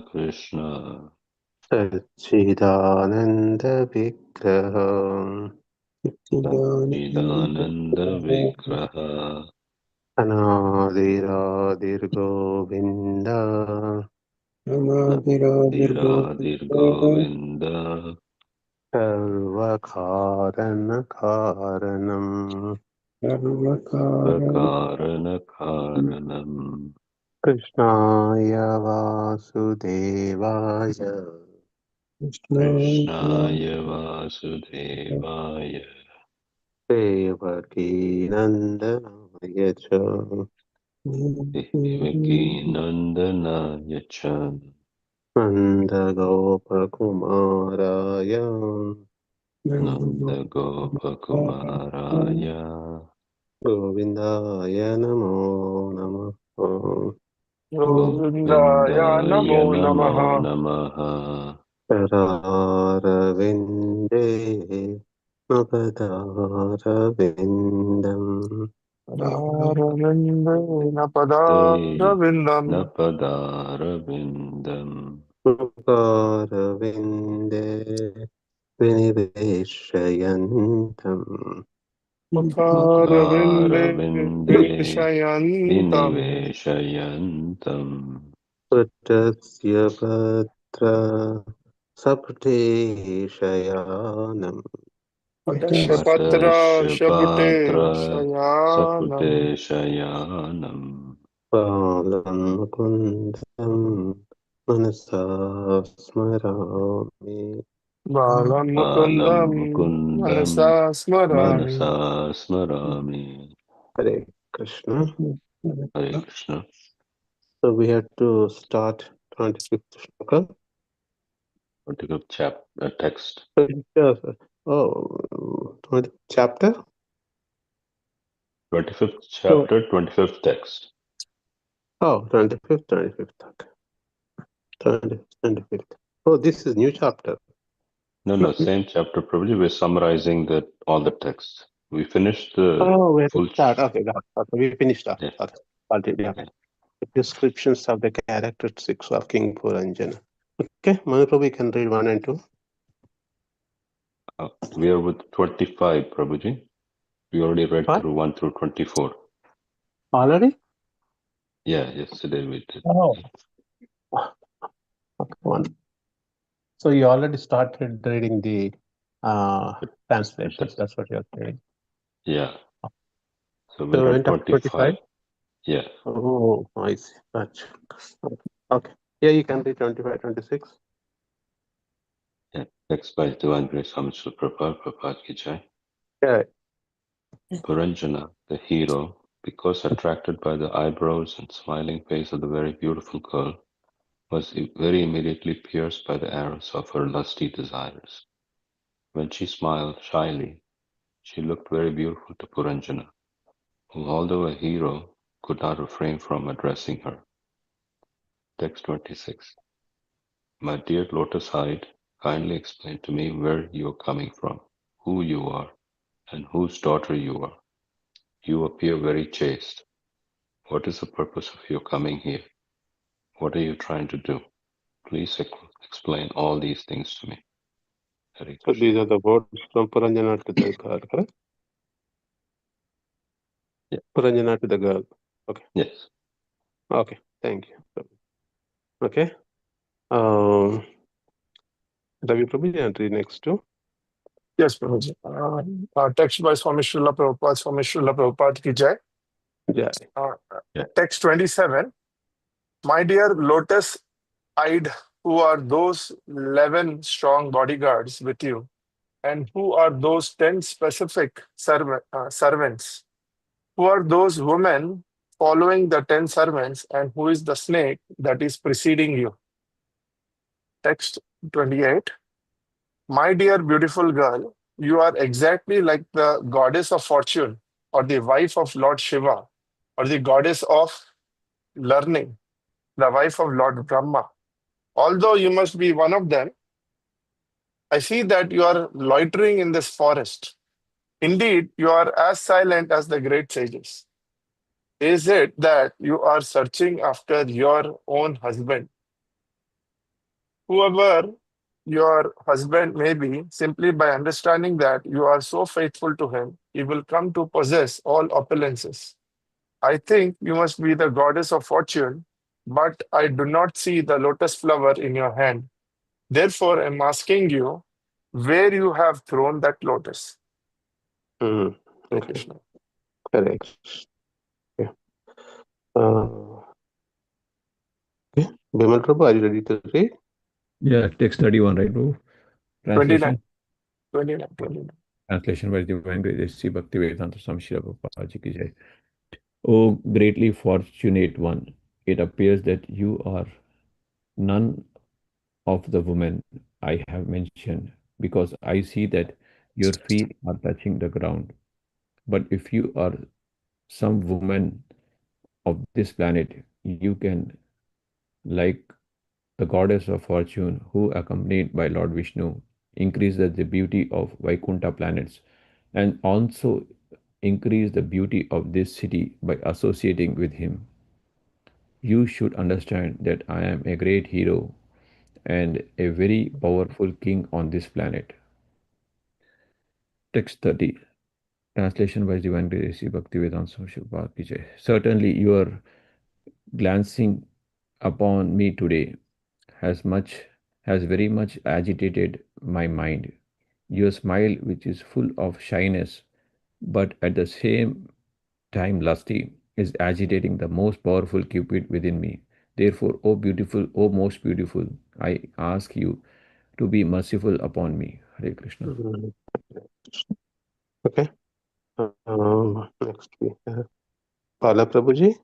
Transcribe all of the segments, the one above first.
Krishna Satchidananda Vigraha Chidananda Vigraha Anadiradir Govinda Adiradir Govinda Sarvakarana Karanam Sakarana Karanam Krishnaya Vasudevaya Krishnaya Vasudevaya Devaki Nandanaya Cha Devaki Nandana Cha Nanda Gopakumaraya Nanda Gopakumaraya Govindaya Namo Namaha Govindaya Govindaya Namo Namo Namaha. Namaha Charavinde Napadāravindam Aravinda Te Padarvindam. Napadarabindam Mukaravinde Viniveshayantam Mukharavinde Mukaravinde Vishayantam. Viniveshayantam Putasya Patra Sapteshayanam Dakshapatra Shabute Vatashyapatra Shayanam. Saputeshayanam Balam Mukundam Manasa Smarami Balam Balam Mukundam Mukundam Manasa Smarami. Manasa Smarami. Hare Krishna. Hare Krishna. So we have to start 25th shloka. Particular text. Yes. Oh, 20th chapter? 25th So, chapter, 25th text. oh, 25th. Okay. 25th. Oh, this is new chapter. No, same chapter. Probably we're summarizing all the text. We finished the Oh, we have to full. start. Okay, got it. Okay, we finished that. Yeah, Okay. Already, okay. yeah. The descriptions of the characteristics of King Puranjana. Okay, Mahaprabhu, we can read 1 and 2. We are with 25, Prabhuji. We already read What? through 1 through 24. Already? Yeah, yesterday we did. Oh. Okay, 1. So you already started reading the translations. That's what you're saying. Yeah. So So we're we at went up to 25. 25. Yeah. Oh, I see. Gotcha. Okay. Yeah, you can read 25, 26. Yeah. Text by Divine Grace Swami Srila Prabhupada, Prabhupada Ki Jai. Yeah. Puranjana, the hero, because attracted by the eyebrows and smiling face of the very beautiful girl, was very immediately pierced by the arrows of her lusty desires. When she smiled shyly, she looked very beautiful to Puranjana, who, although a hero, could not refrain from addressing her. Text 26. My dear lotus-eyed, kindly explain to me where you are coming from, who you are, and whose daughter you are. You appear very chaste. What is the purpose of your coming here? What are you trying to do? Please explain all these things to me. Hare So Krishna. these are the words from Puranjana to the girl, correct? Yeah. Puranjana to the girl. Okay. Yes. Okay. Thank you. Okay. Ravi Prabhu, you read next two. Yes, Prabhuji. Text by Swami Srila Prabhupada, Swami Srila Prabhupada Ki Jai. Yeah. Yeah. Text 27. My dear lotus-eyed, who are those 11 strong bodyguards with you? And who are those 10 specific servants? Who are those women following the 10 servants? And who is the snake that is preceding you? Text 28. My dear beautiful girl, you are exactly like the goddess of fortune, or the wife of Lord Shiva, or the goddess of learning, the wife of Lord Brahma. Although you must be one of them, I see that you are loitering in this forest. Indeed, you are as silent as the great sages. Is it that you are searching after your own husband? whoever your husband may be, simply by understanding that you are so faithful to him, he will come to possess all opulences. I think you must be the goddess of fortune, but I do not see the lotus flower in your hand. Therefore, I'm asking you where you have thrown that lotus. Hmm. Hare Okay. Krishna. Correct. Okay. Okay. Bimal Prabhu, are you ready to read? Yeah, text 31, right, bro? 29, Translation. 29, 29. Translation by Divine Grace, Sri Bhaktivedanta Swami Srila Prabhupada Ji ki jai. O greatly fortunate one, it appears that you are none of the women I have mentioned, because I see that your feet are touching the ground. But if you are some woman of this planet, you can, like the goddess of fortune, who, accompanied by Lord Vishnu, increase the beauty of Vaikuntha planets, and also increase the beauty of this city by associating with him. You should understand that I am a great hero and a very powerful king on this planet. Text 30. Translation by Divine Grace Bhaktivedanta Swami Prabhupada ki jai. Certainly, your glancing upon me today has much has very much agitated my mind. Your smile, which is full of shyness, but at the same time lusty, is agitating the most powerful cupid within me. Therefore, O beautiful, O most beautiful, I ask you to be merciful upon me. Hare Krishna. Hmm. Okay. Next we have Bala Prabhuji.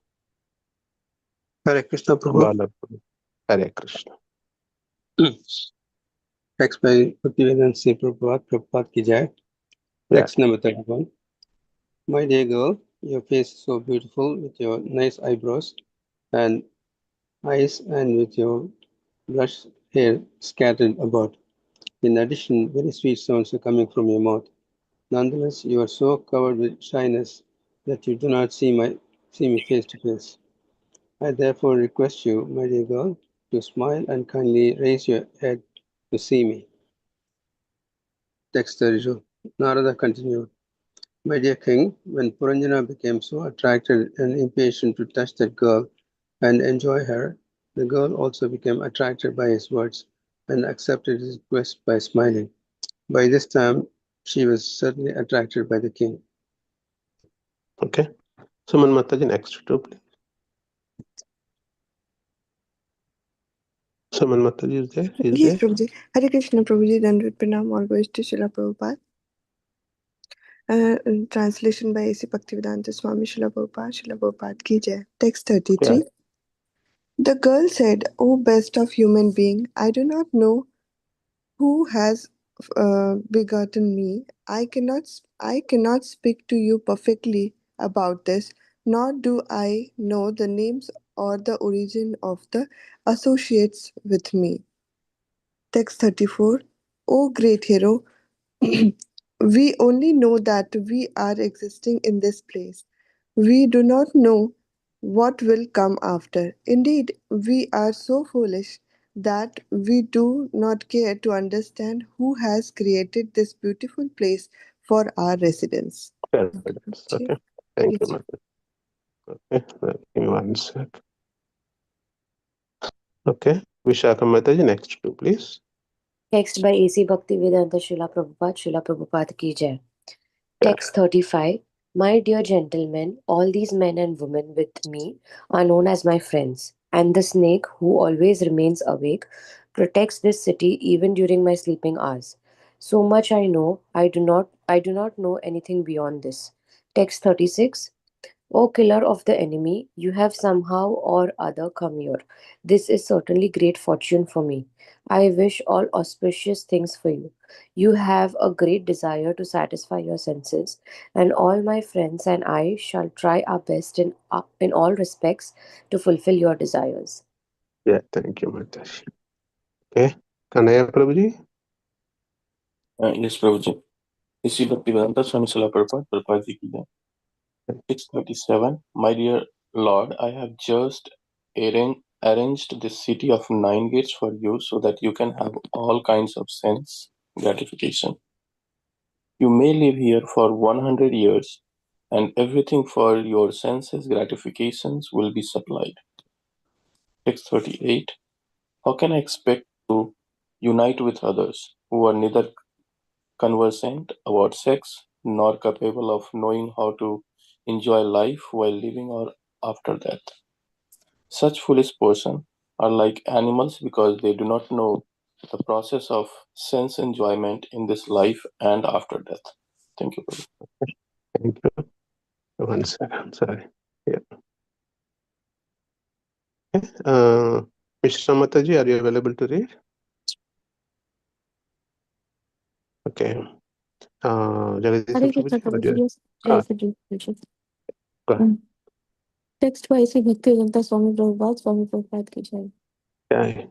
Hare Krishna Prabhu. Bala Prabhu. Hare Krishna. Text by Bhaktivedanta Sri Prabhupada, Prabhupada ki jai. Yeah. Text number 31. My dear girl, your face is so beautiful with your nice eyebrows and eyes and with your blush hair scattered about. In addition, very sweet sounds are coming from your mouth. Nonetheless, you are so covered with shyness that you do not see me face to face. I therefore request you, my dear girl, to smile and kindly raise your head to see me. Text 32. Narada continued, my dear king, when Puranjana became so attracted and impatient to touch that girl and enjoy her, the girl also became attracted by his words and accepted his request by smiling. By this time, she was certainly attracted by the king. Okay. Suman Mataji, next two, please. Suman Mataji is there? Is Yes, there? Prabhuji. Hare Krishna, Prabhuji. Dandavad Pranam, always to Srila Prabhupada. Translation by A.C. Bhaktivedanta Swami Srila Prabhupada ki jai. Text Yeah. 33. The girl said, O best of human being, I do not know who has begotten me. I cannot speak to you perfectly about this, nor do I know the names or the origin of the associates with me. Text 34. O great hero, we only know that we are existing in this place. We do not know what will come after. Indeed, we are so foolish that we do not care to understand who has created this beautiful place for our residence. Very good. Okay. Thank you, Yes. Mataji. Okay. Give me 1 sec. Okay. Vishaka Mataji, next two, please. Text by A.C. Bhaktivedanta Srila Prabhupada ki jai. Yeah. Text 35. My dear gentlemen, all these men and women with me are known as my friends, and the snake, who always remains awake, protects this city even during my sleeping hours. So much I know, I do not know anything beyond this. Text 36. O killer of the enemy, you have somehow or other come here. This is certainly great fortune for me. I wish all auspicious things for you. You have a great desire to satisfy your senses, and all my friends and I shall try our best in all respects to fulfill your desires. Yeah. Thank you, Mataji. Okay. Kanaya Prabhuji. Yes, Prabhuji. Sri Bhaktivedanta Swami Srila Prabhupada, Prabhupada Ji ki jai. 637. My dear Lord, I have just erring arranged this city of 9 gates for you so that you can have all kinds of sense gratification. You may live here for 100 years, and everything for your senses gratifications will be supplied. Text 38. How can I expect to unite with others who are neither conversant about sex nor capable of knowing how to enjoy life while living or after death? Such foolish persons are like animals because they do not know the process of sense enjoyment in this life and after death. Thank you. Prabhu. Thank you. 1 second. Sorry. Yeah. Okay. Mr. Mataji, are you available to read? Okay. Jagadish Hare Prabhuji, Krishna would you? Prabhuji, yes, Ah, Jai Shri Krishna. go ahead. Text by Sri Bhaktivedanta Swami Prabhupada ki jai. Okay.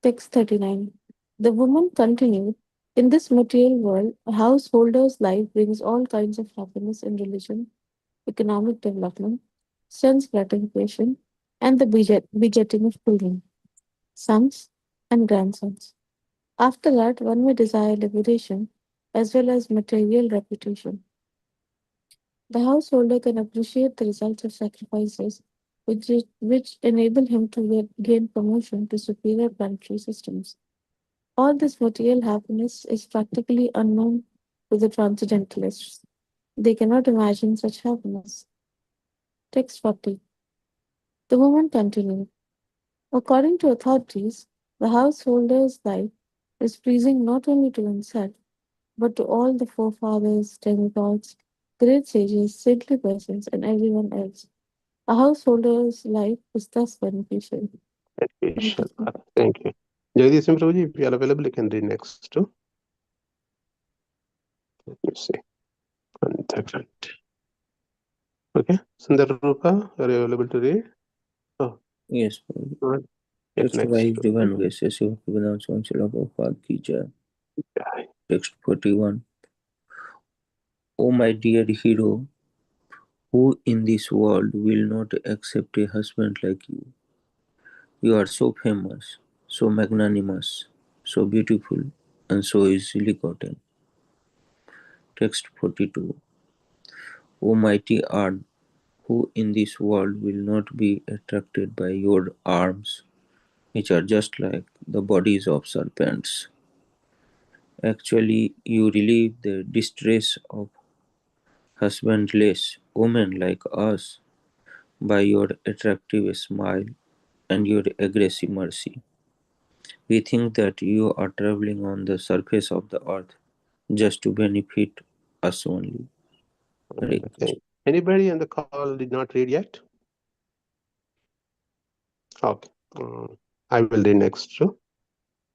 Text 39. The woman continued, in this material world, a householder's life brings all kinds of happiness in religion, economic development, sense gratification, and the begetting of children, sons and grandsons. After that, one may desire liberation as well as material reputation. The householder can appreciate the results of sacrifices which enable him to gain promotion to superior planetary systems. All this material happiness is practically unknown to the transcendentalists. They cannot imagine such happiness. Text 40. The woman continued. According to authorities, the householder's life is pleasing not only to himself, but to all the forefathers, demigods, great sages, saintly persons, and everyone else. A householder's life is thus beneficial. Thank you. Thank you. Jagadish Prabhuji, if you are available, you can read next too. Let me see. 1 second. Okay. Sundar Rupa, are you available to read? Oh, Yes, Prabhuji. good. Yeah, Text next. by Divine Grace, Sri Bhaktivedanta Swami Prabhupada ki jai. Yeah. Text 41. O my dear hero, who in this world will not accept a husband like you? You are so famous, so magnanimous, so beautiful, and so easily gotten. Text 42. O mighty art, who in this world will not be attracted by your arms, which are just like the bodies of serpents? Actually, you relieve the distress of husbandless women like us by your attractive smile and your aggressive mercy. We think that you are traveling on the surface of the earth just to benefit us only. Hare Krishna. Okay. Anybody on the call did not read yet? Okay. I will read next too.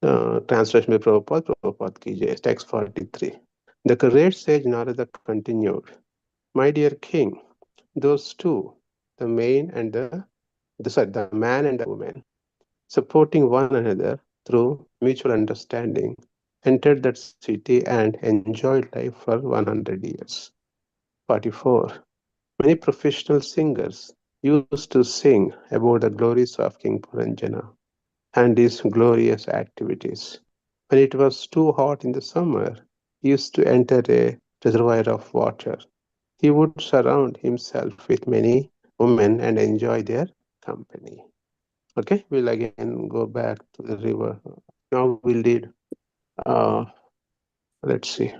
Translation by Prabhupada ki jai. Text 43. The great sage Narada continued, my dear king, those two, the man and the woman, supporting one another through mutual understanding, entered that city and enjoyed life for 100 years. 44. Many professional singers used to sing about the glories of King Puranjana and his glorious activities. When it was too hot in the summer, he used to enter a reservoir of water. He would surround himself with many women and enjoy their company. Okay, we'll again go back to the river. Now we'll read, let's see.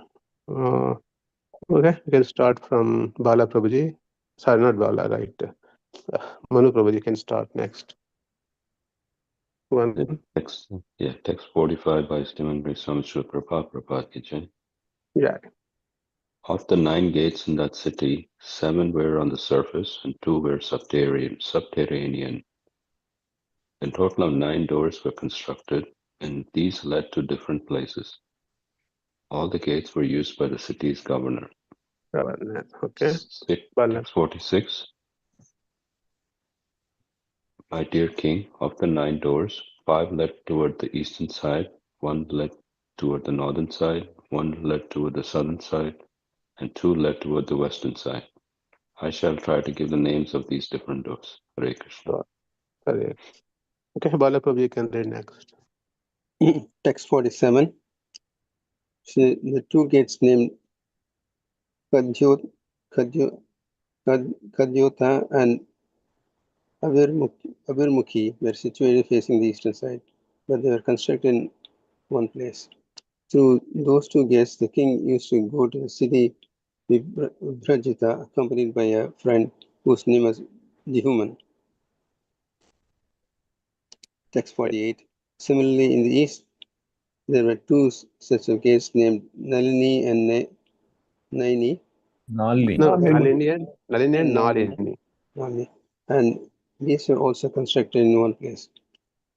Okay, we can start from Bala Prabhuji. Sorry, not Bala, right? Manu Prabhuji can start next. Text 45 by Śrīmad Prabhupada ki jai. Yeah. Of the 9 gates in that city, 7 were on the surface and 2 were subterranean. A total of 9 doors were constructed, and these led to different places. All the gates were used by the city's governor. Okay. Text 46. My dear king, of the 9 doors, 5 led toward the eastern side, 1 led toward the northern side, 1 led toward the southern side, and 2 led toward the western side. I shall try to give the names of these different doors. Hare Krishna. Correct. Okay, Bala Prabhu, you can read next. Text 47. The two gates named Kadyot, Kadyo, Kadyota and Avirmukhi were situated facing the eastern side, but they were constructed in one place. Through those two gates, the king used to go to the city Vibrajita, accompanied by a friend whose name was Jehuman. Text 48. Similarly, in the east, there were two sets of gates named Nalini and Naini. Nalini. No, Nalini. Nalini and Nalini. Nalini. And these were also constructed in one place.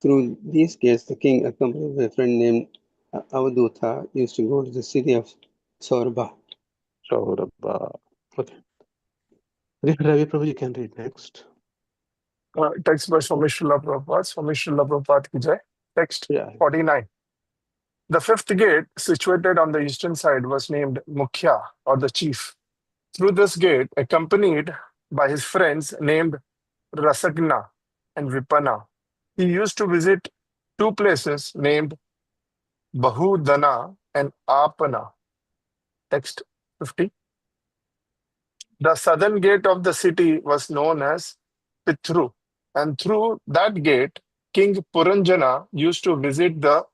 Through these gates, the king, accompanied by a friend named Avadutha, used to go to the city of Saurabha. Saurabha. Okay. Ravi Prabhu, you can read next. Text by Swami Srila Prabhupada. Swami Srila Prabhupada ki jai. Text Yeah. 49. The fifth gate, situated on the eastern side, was named Mukhya, or the chief. Through this gate, accompanied by his friends named Rasagna and Vipana, he used to visit two places named Bahudana and Apana. Text 50. The southern gate of the city was known as Pitru, and through that gate, King Puranjana used to visit the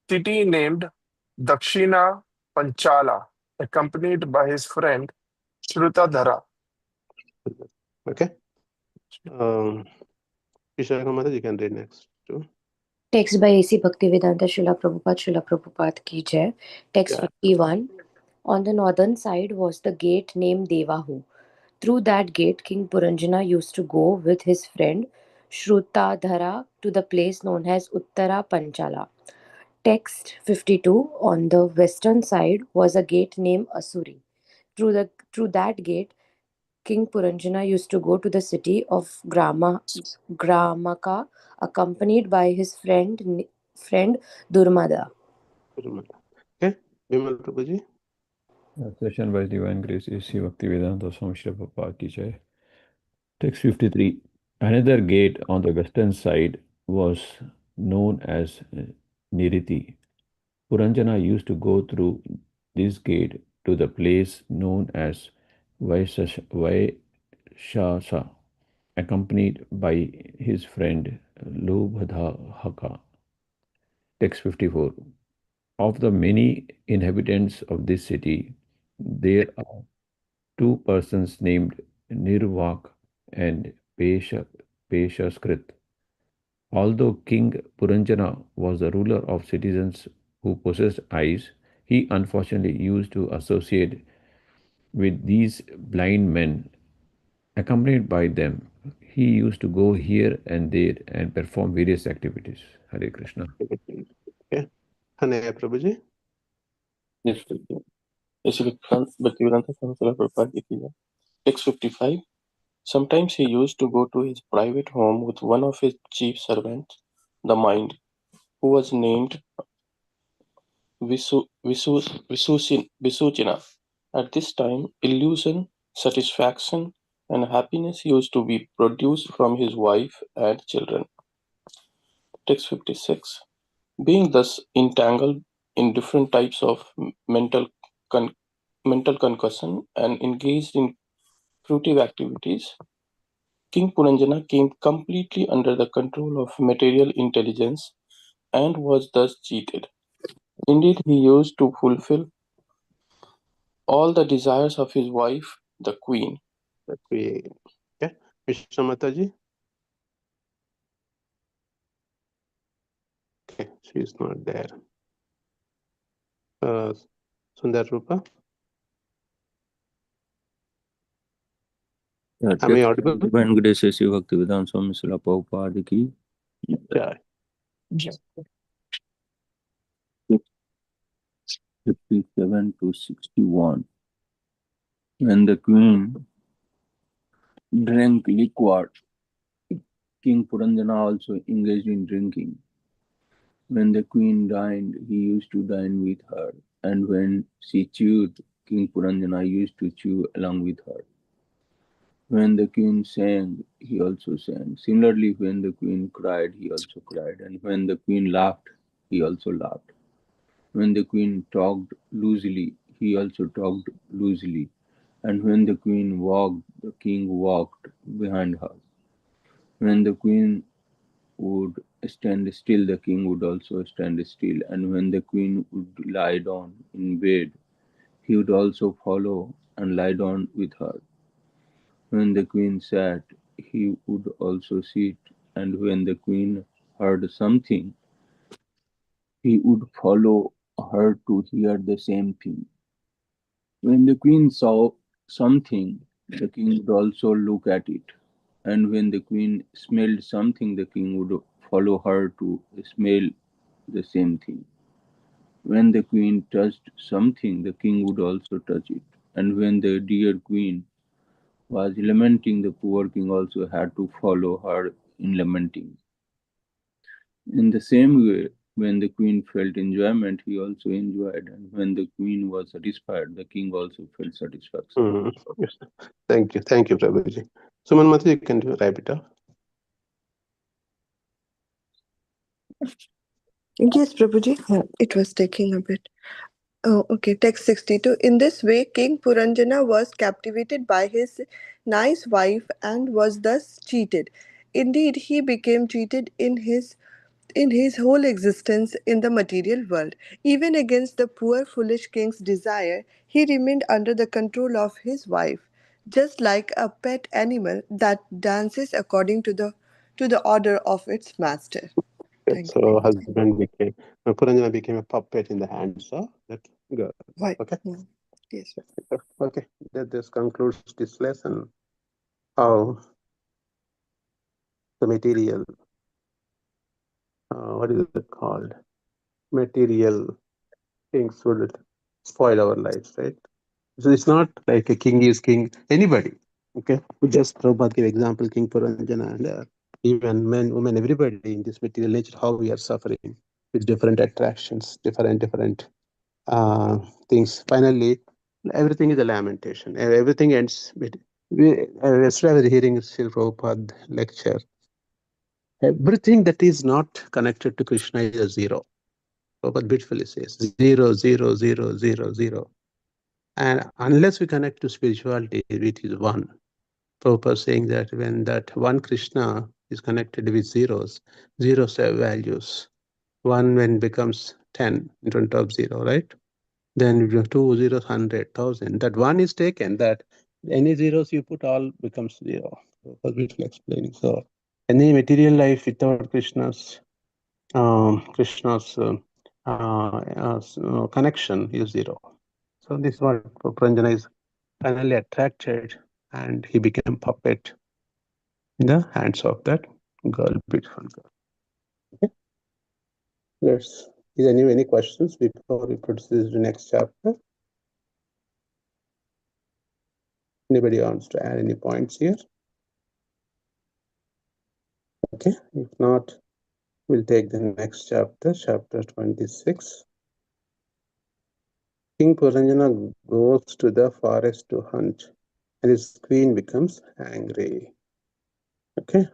city named Dakshina Panchala, accompanied by his friend Shrutadhara. Okay. Vishaka Mata, you can read next too. Text by A.C. Bhaktivedanta Srila Prabhupada ki jai. Text 51. On the northern side was the gate named Devahu. Through that gate, King Puranjana used to go with his friend Shrutadhara to the place known as Uttara Panchala. Text 52. On the western side was a gate named Asuri. Through that gate, King Puranjana used to go to the city of Gramaka, accompanied by his friend Durmada. Okay. Vimal Prabhuji. Session by Divine Grace A.C. Bhaktivedanta Swami Srila Prabhupada ki jai. Text 53. Another gate on the western side was known as Niriti. Puranjana used to go through this gate to the place known as Vaishasa, accompanied by his friend Lobhadhaka. Text 54. Of the many inhabitants of this city, there are two persons named Nirvak and Peshaskrit. Although King Puranjana was the ruler of citizens who possessed eyes, he unfortunately used to associate with these blind men. Accompanied by them, he used to go here and there and perform various activities. Hare Krishna. Okay. Hanaya Prabhuji. Yes, Bhaktivedanta Swami Srila Prabhupada ki jai. Text 55. Sometimes he used to go to his private home with one of his chief servants, the mind, who was named Visuchina. At this time, illusion, satisfaction, and happiness used to be produced from his wife and children. Text 56. Being thus entangled in different types of mental concussion and engaged in fruitive activities, King Puranjana came completely under the control of material intelligence and was thus cheated. Indeed, he used to fulfill all the desires of his wife, the queen. Okay. Vishnu Mataji. Okay, she's not there. Sundar Rupa. Am I audible? Divine Grace A.C. Bhaktivedanta Swami Srila Prabhupada ki Yeah. 57 to 61. When the queen drank liquor, King Puranjana also engaged in drinking. When the queen dined, he used to dine with her, and when she chewed, King Puranjana used to chew along with her. When the queen sang, he also sang. Similarly, when the queen cried, he also cried. And when the queen laughed, he also laughed. When the queen talked loosely, he also talked loosely. And when the queen walked, the king walked behind her. When the queen would stand still, the king would also stand still. And when the queen would lie down in bed, he would also follow and lie down with her. When the queen sat, he would also sit, and when the queen heard something, he would follow her to hear the same thing. When the queen saw something, the king would also look at it, and when the queen smelled something, the king would follow her to smell the same thing. When the queen touched something, the king would also touch it, and when the dear queen was lamenting, the poor king also had to follow her in lamenting. In the same way, when the queen felt enjoyment, he also enjoyed, and when the queen was satisfied, the king also felt satisfaction. Yes. Thank you. Thank you, Prabhuji. Suman Mati, you can wrap it up. Yes, Prabhuji. It was taking a bit. Oh, okay. Text 62. In this way, King Puranjana was captivated by his nice wife and was thus cheated. Indeed, he became cheated in his whole existence in the material world. Even against the poor foolish king's desire, he remained under the control of his wife, just like a pet animal that dances according to the order of its master. Thank you. So husband became Puranjana became a puppet in the hands of that girl. Why? Okay. Yes. Okay. That this concludes this lesson. How the material, what is it called? Material things would spoil our lives, right? So it's not like a king is king, anybody. Okay. We just Prabhupada gave example, King Puranjana and even men, women, everybody in this material nature, how we are suffering with different attractions, different things. Finally, everything is a lamentation. Everything ends with. Yesterday I was hearing Srila Prabhupada lecture. Everything that is not connected to Krishna is a zero. Prabhupada beautifully says zero, zero, zero, zero, zero. And unless we connect to spirituality, it is one. Prabhupada saying that when that one Krishna is connected with zeros have values. One when becomes 10 in front of zero, right? Then you have 2 zeros, 100,000. That one is taken, that any zeros you put all becomes zero. Prabhupada beautifully explaining. So any material life without Krishna's connection is zero. So this is what Pranjana is finally attracted, and he became puppet in the hands of that girl, beautiful girl. Okay. Let's. Is any questions before we proceed to the next chapter? Anybody wants to add any points here? Okay. If not, we'll take the next chapter, chapter 26. King Puranjana goes to the forest to hunt, and his queen becomes angry. Okay.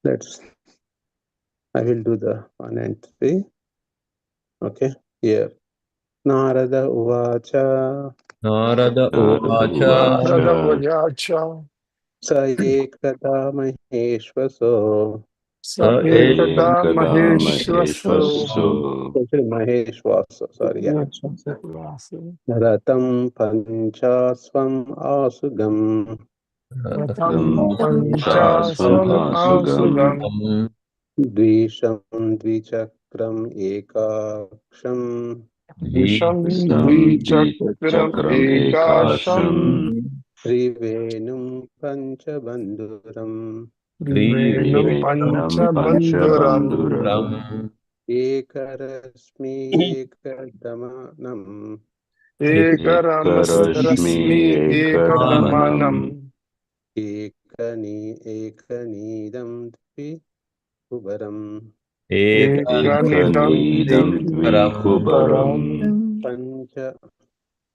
Let's. I will do the 1 and 3. Okay. Here. Narada Uvacha. Narada Narada Uvacha Narada Uvacha Vajacha Sa ekada maheshvaso. Sa Sa Ekada Ekada Maheshwaso Maheshwaso Maheshvasa, sorry. Yeah. Ratam panchasvam asugam. Ratam Panchasvam Panchasam Asugam Asudam Tam Dvisham dvichakram ekaksham. Visham Visam Dvichakram Dvichakram Ekasham Ekasham Trivenum panchabandhuram. Trivenam Trivenam Panchabandhuram Panchabandhuram Ekarasmi ekadamanam. Ekarashmi Ekarasmi Ekadamanam Ekadamanam Ekanidam dvikubaram. Ekanidam Ekanidam Param Dvikubaram Dvikubaram Pancha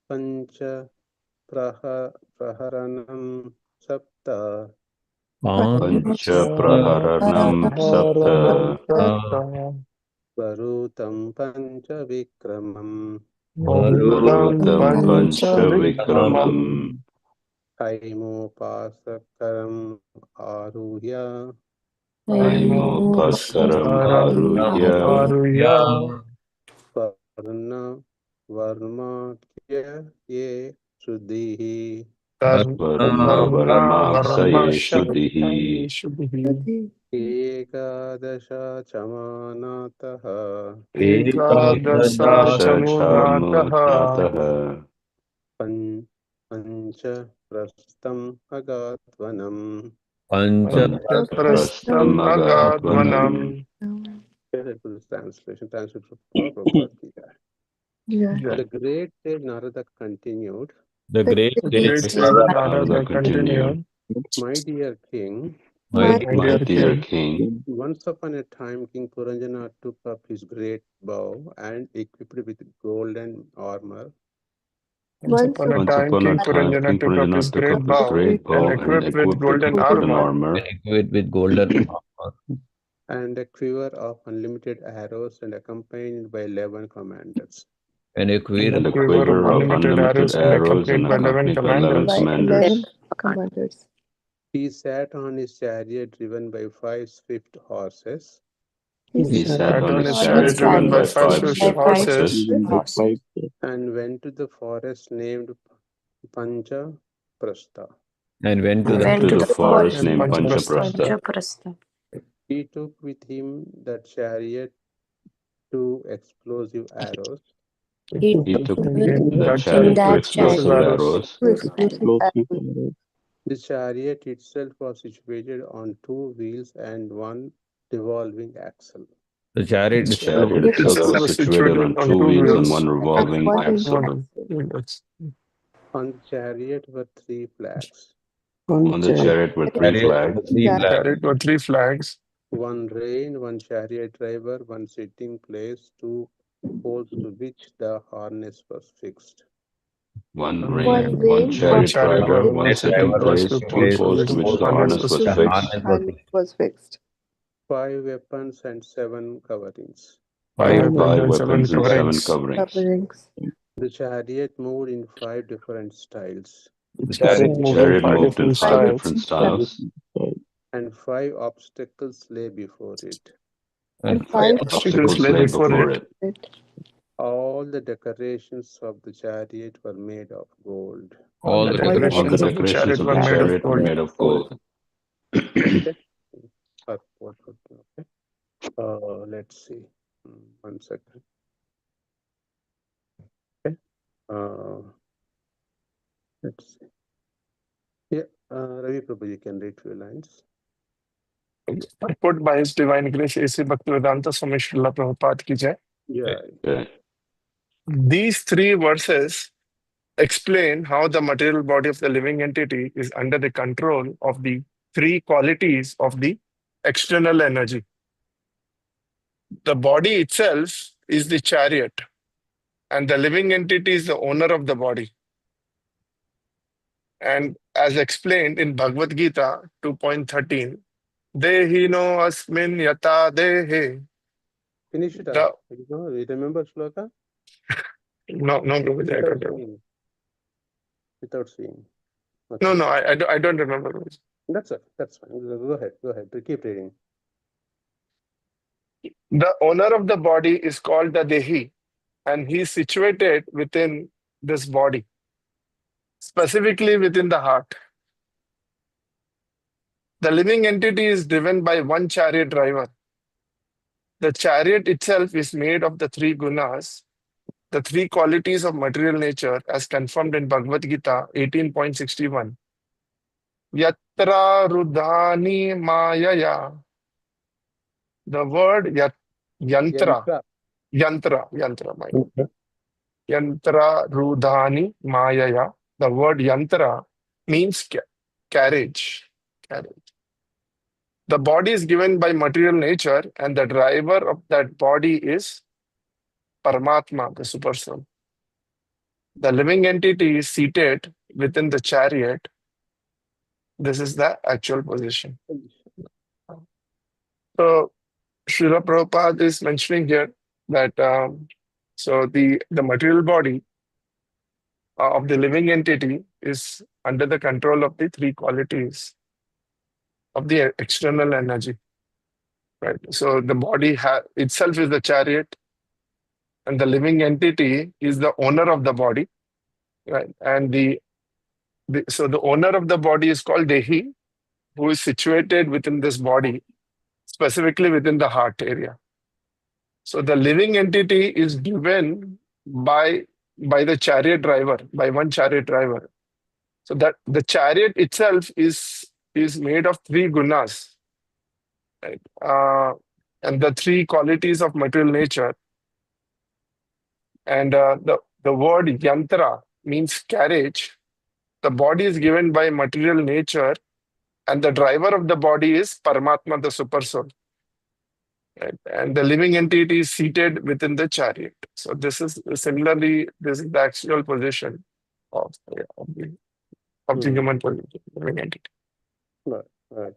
pancha Praharanam Sapta Pancha Praharanam Sapta Varutam Pancha Vikramam Marutam Pancha Vikramam Haimopasakaram Aruhya Haimopasakaram Aruhya Varna Varmakya Ye Shuddhihi Varuna Varamaksaye Shuddhihi Ekadasha Chamanataha Ekadasha Ekadasha Chamudnataha Pancha Prastam Agatvanam. Panchaprastam Prastam Agatvanam. Agadvanam. Here is translation. Translation for Prabhupada Gita. Yeah. The great sage Narada continued, The great The sage great sage Narada Narada continued, continued. my dear king, My My My dear dear king, king, once upon a time King Puranjana took up his great bow and equipped it with golden armor. once Once upon a once time, upon a King time, Purandjana King took up his Puranjana took great up his bow great and bow and equipped with equipped it golden with golden armor armor equipped with golden armor And a quiver of unlimited arrows and accompanied by 11 commanders. and a and a quiver and a quiver of quiver of unlimited unlimited arrows and arrows and accompanied by 11 accompanied by 11 commanders. by 11 commanders. commanders. He sat on his chariot driven by 5 swift horses. He He He sat sat sat on on his his on chariot chariot his driven driven by by chariot 5 5 driven swift by swift 5 horses horses swift horses And went to the forest named Pancha Prastha. and went to and the went and to went the to the forest forest and named named Panchaprastha. Panchaprastha. He took with him that chariot 2 explosive arrows. He took He with took him the that chariot chariot to to explosive explosive arrows. arrows. two explosive arrows. The chariot itself was situated on 2 wheels and 1 revolving axle. the chariot The itself chariot It itself Itself was was situated situated on on 2 two wheels and wheels 1 and revolving one axle. revolving on wheels. On the chariot were 3 flags. On the chariot were 3 chariot flags, with three chariot. flags Chariot were 3 flags, 1 rein, 1 chariot driver, 1 sitting place, 2 poles to which the harness was fixed. 1 one One rein, rein, 1 rein, one one chariot chariot rider, driver, chariot 1 one driver, sitting sitting one place, place, 2 2 poles place to poles to which which the the harness harness was was the fixed. harness fixed. was harness fixed. was fixed. 5 weapons and 7 coverings. 5 Five weapons 5 and 7 weapons and 7 coverings. coverings. Coverings. The chariot moved in 5 different styles, The The chariot chariot The moved in chariot 5 moved in different 5 Five styles, different different styles. styles, and 5 obstacles lay before it. And and and five 5 5 obstacles obstacles lay lay before before it. it. All the decorations of the chariot were made of gold. All all the the all the All the decorations of the decorations decorations chariot of were the made of chariot were gold. made of gold. Okay? Okay. Let's see. 1 second. Okay. Let's see. Yeah, Ravi Prabhu, you can read few lines. Put by His Divine Grace, A.C. Bhaktivedanta Swami Srila Prabhupada ki jai. Yeah. Okay. These 3 verses explain how the material body of the living entity is under the control of the 3 qualities of the external energy. The body itself is the chariot, and the living entity is the owner of the body. And as explained in Bhagavad Gita 2.13, Dehino asmin yata dehe. Finish it The, up. You remember Shloka? no, Prabhuji, I don't remember. Without seeing. No, Okay. I don't remember. That's it. That's fine. Go ahead. Go ahead. Keep reading. The owner of the body is called the Dehi, and he is situated within this body, specifically within the heart. The living entity is driven by 1 chariot driver. The chariot itself is made of the 3 gunas, the 3 qualities of material nature, as confirmed in Bhagavad Gita 18.61. Yatra rudhani mayaya. The word yantra, my God. Yantra rudhani mayaya. The word yantra means carriage. The body is given by material nature, and the driver of that body is Paramatma, the super soul. The living entity is seated within the chariot, this is the actual position. So Srila Prabhupada is mentioning here that so the material body of the living entity is under the control of the three qualities of the external energy. Right. So the body itself is the chariot, and the living entity is the owner of the body. Right. And so the owner of the body is called Dehi, who is situated within this body, specifically within the heart area. So the living entity is given by the chariot driver, by one chariot driver. So that the chariot itself is made of three gunas, right? And the three qualities of material nature. And the word yantra means carriage. The body is given by material nature, and the driver of the body is Paramatma, the super soul. Right? And the living entity is seated within the chariot. So this is the actual position of the human living entity. Right.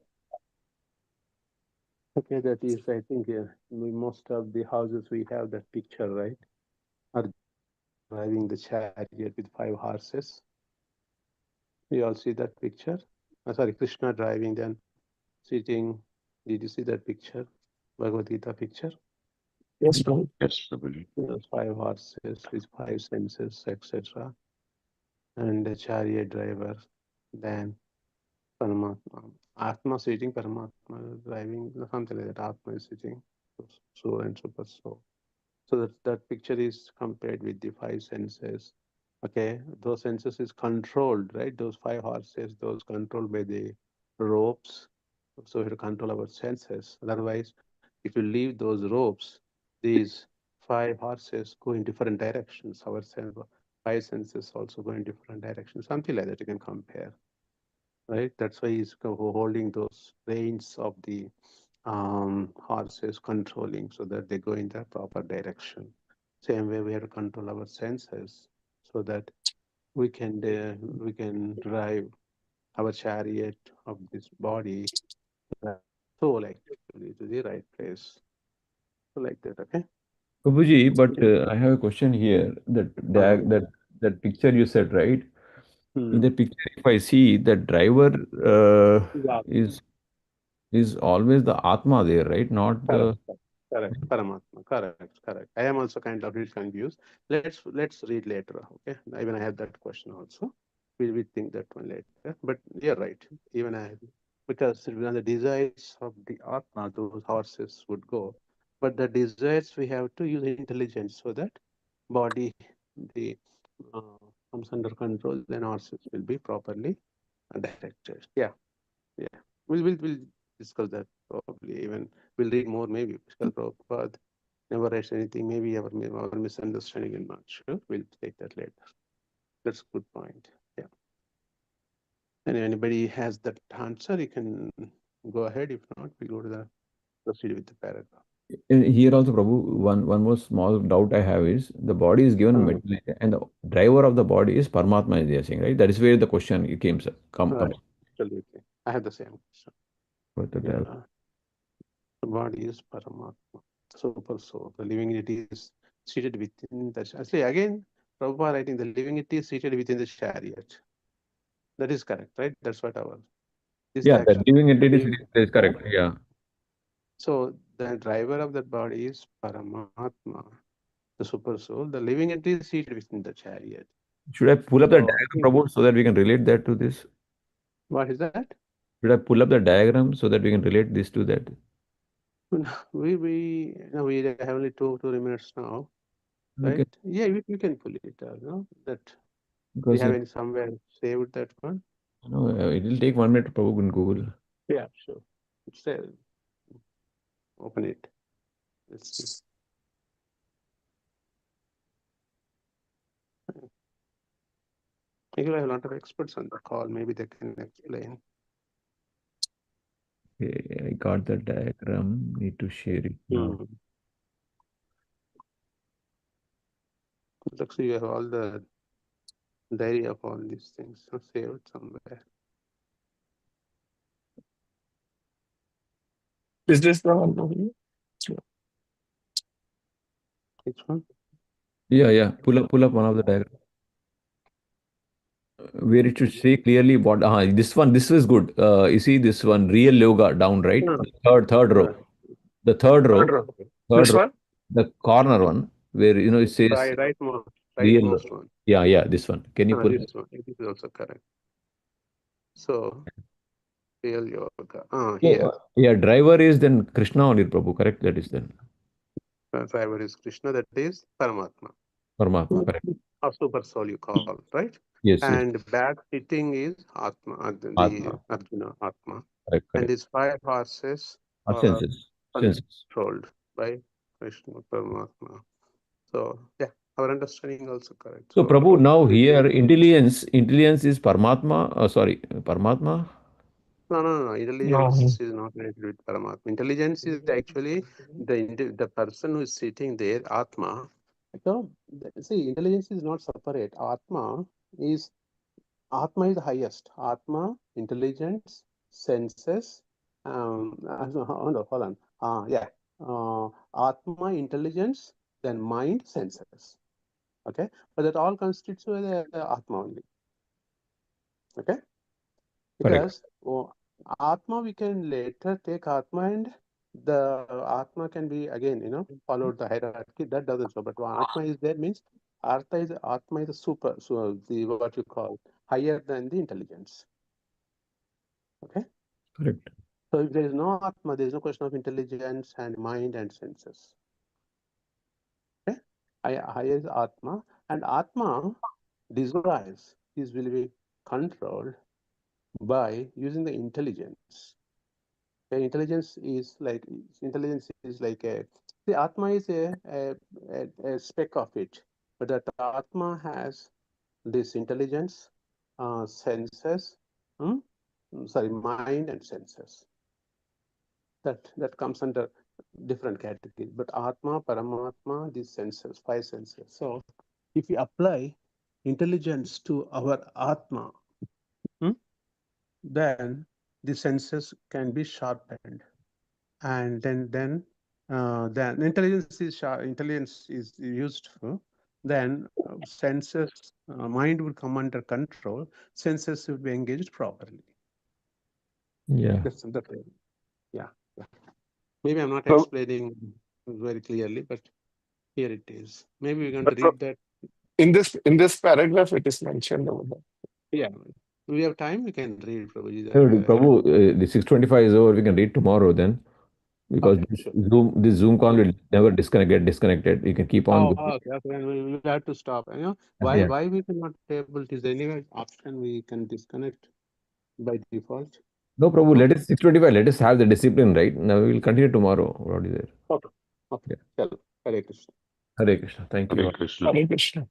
Okay, that is, I think, most of the houses we have that picture, right? Arjuna driving the chariot with 5 horses. You all see that picture? Sorry, Krishna driving, then sitting. Did you see that picture? Bhagavad Gita picture? Yes, Prabhu. Yes, Prabhuji. Those 5 horses with 5 senses, etc. And the chariot driver, then Paramatma. Atma sitting, Paramatma driving, something like that. Atma is sitting, soul and super soul. So that picture is compared with the 5 senses. Okay, those senses is controlled, right? Those 5 horses, those controlled by the ropes. So we have to control our senses. Otherwise, if you leave those ropes, these 5 horses go in different directions. Our 5 senses also go in different directions. Something like that you can compare, right? That's why he's holding those reins of the horses, controlling so that they go in the proper direction. Same way we have to control our senses so that we can drive our chariot of this body soul actually to the right place. So like that, okay? Prabhuji, but I have a question here. That picture you said, right? In the picture, if I see the driver Yeah. is always the Atma there, right? Not the. Correct. Paramatma. Correct. I am also kind of confused. Let's read later. Okay. Even I have that question also. We think that one later. But you're right. Even I, because when the desires of the Atma, those horses would go. But the desires we have to use intelligence so that body the comes under control. Then horses will be properly directed. Yeah. We'll discuss that probably. Even we'll read more maybe because Prabhupada never writes anything. Maybe our misunderstanding is not sure. We'll take that later. That's a good point. Yeah. And if anybody has that answer, you can go ahead. If not, we go to the proceed with the paragraph. Here also, Prabhu, one more small doubt I have is the body is given material and the driver of the body is Paramatma, is they are saying, right? That is where the question came, sir. Right. Absolutely. I have the same question. Yeah. The body is Paramatma, super soul. The living entity is seated within the. Actually, again, Prabhupada writing the living entity is seated within the chariot. That is correct, right? That's what our. Yeah, the living entity is correct. Yeah. So the driver of that body is Paramatma, the super soul. The living entity is seated within the chariot. Should I pull up the diagram, Prabhu, so that we can relate that to this? What is that? Should I pull up the diagram so that we can relate this to that? We have only two minutes now, right? Okay. Yeah, you can pull it out. No, that Because we have any somewhere saved that one. No, it will take 1 minute, Prabhu, in Google. Yeah, sure. Open it. Let's see. You have a lot of experts on the call. Maybe they can explain. Okay, I got the diagram. Need to share it now. Looks like you have all the diary of all these things saved somewhere. Is this the one? Which one? Yeah. Pull up one of the diagram. Where it should say clearly what this one, this is good. You see this one, real yoga down, right? No. Third row. The third row. This one? The corner one where it says Rightmost real. one. Yeah, this one. Can you pull it? This one? It is also correct. So real yoga. So, Here. yeah, driver is then Krishna only, Prabhu, correct? That is then. Driver is Krishna, that is Paramatma. Paramatma, correct. Or super soul you call, right? Yes. And back sitting is Atma, the Atma. Arjuna, Atma. Correct. And these 5 horses are Senses. controlled by Krishna Paramatma. So yeah, our understanding also correct. So Prabhu, now here intelligence is Paramatma. Sorry, Paramatma. No. Intelligence is not related with Paramatma. Intelligence is actually the person who is sitting there, Atma. So see, intelligence is not separate. Atma is the highest. Atma, intelligence, senses. Hold on. Atma, intelligence, then mind, senses. Okay, but that all constitutes the Atma only. Okay, because Atma we can later take Atma and the Atma can be again followed the hierarchy. That doesn't show, but Atma is there means Atma is a super, so the what you call higher than the intelligence. Okay. Correct. So if there is no Atma, there is no question of intelligence and mind and senses. Okay. Higher is Atma, and Atma desires will be controlled by using the intelligence. Okay? Intelligence is like the Atma is a speck of it, but that Atma has this intelligence, senses, mind and senses. That comes under different categories. But Atma, Paramatma, these senses, 5 senses. So if we apply intelligence to our Atma, then the senses can be sharpened, and then intelligence is used for. Then senses, mind will come under control. Senses will be engaged properly. Yeah. That's yeah. Maybe I'm not explaining very clearly, but here it is. Maybe we're going to read that. In this paragraph, it is mentioned over there. Yeah. We have time, we can read, Prabhuji. Prabhu, the 6:25 is over. We can read tomorrow then. Because this Zoom call will never get disconnected. You can keep on going. Okay. We have to stop. Why we cannot able to? Is there any option we can disconnect by default? No, Prabhu, let us 6:25. Let us have the discipline, right? Now we will continue tomorrow. What is there? Okay. Yeah. Hare Krishna. Hare Krishna. Thank you. Hare Krishna. Hare Krishna.